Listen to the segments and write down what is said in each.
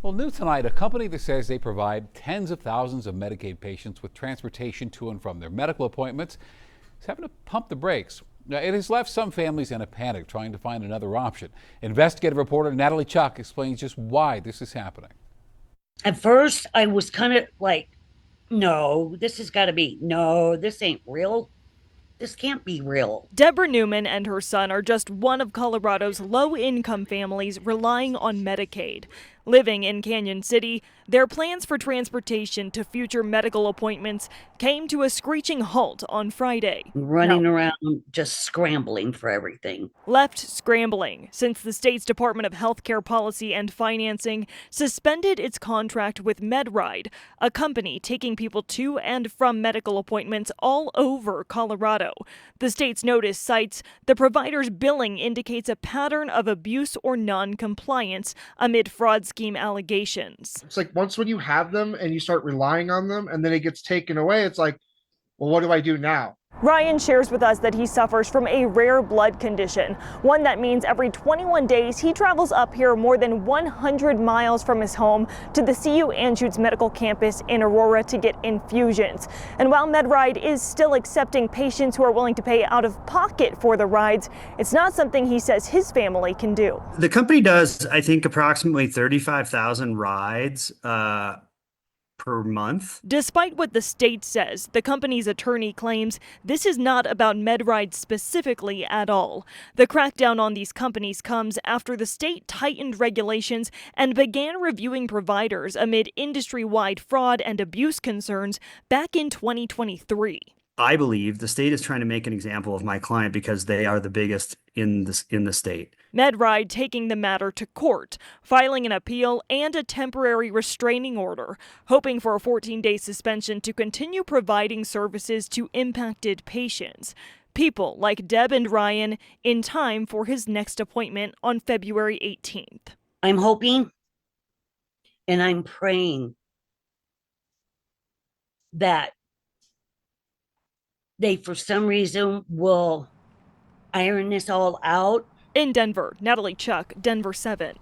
Well, new tonight, a company that says they provide tens of thousands of Medicaid patients with transportation to and from their medical appointments is having to pump the brakes. Now, it has left some families in a panic trying to find another option. Investigative reporter Natalie Chuck explains just why this is happening. At first, I was kind of like, no, this has got to be, no, this ain't real. This can't be real. Deborah Newman and her son are just one of Colorado's low-income families relying on Medicaid. Living in Canyon City, their plans for transportation to future medical appointments came to a screeching halt on Friday. Running around, just scrambling for everything. Left scrambling since the state's Department of Healthcare Policy and Financing suspended its contract with MedRide, a company taking people to and from medical appointments all over Colorado. The state's notice cites the provider's billing indicates a pattern of abuse or non-compliance amid fraud scheme allegations. It's like once when you have them and you start relying on them and then it gets taken away, it's like, well, what do I do now? Ryan shares with us that he suffers from a rare blood condition, one that means every 21 days he travels up here more than 100 miles from his home to the CU Anschutz Medical Campus in Aurora to get infusions. And while MedRide is still accepting patients who are willing to pay out of pocket for the rides, it's not something he says his family can do. The company does, I think, approximately 35,000 rides per month. Despite what the state says, the company's attorney claims this is not about MedRide specifically at all. The crackdown on these companies comes after the state tightened regulations and began reviewing providers amid industry-wide fraud and abuse concerns back in 2023. I believe the state is trying to make an example of my client because they are the biggest in the state. MedRide taking the matter to court, filing an appeal and a temporary restraining order, hoping for a 14-day suspension to continue providing services to impacted patients. People like Deb and Ryan in time for his next appointment on February 18th. I'm hoping and I'm praying that they, for some reason, will iron this all out. In Denver, Natalie Chuck, Denver 7.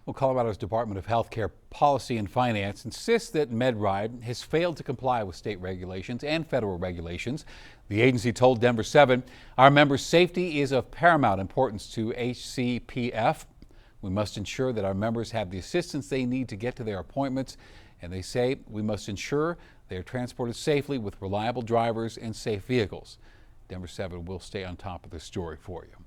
Well, Colorado's Department of Healthcare Policy and Finance insists that MedRide has failed to comply with state regulations and federal regulations. The agency told Denver 7, our members' safety is of paramount importance to HCPF. We must ensure that our members have the assistance they need to get to their appointments. And they say we must ensure they are transported safely with reliable drivers and safe vehicles. Denver 7 will stay on top of this story for you.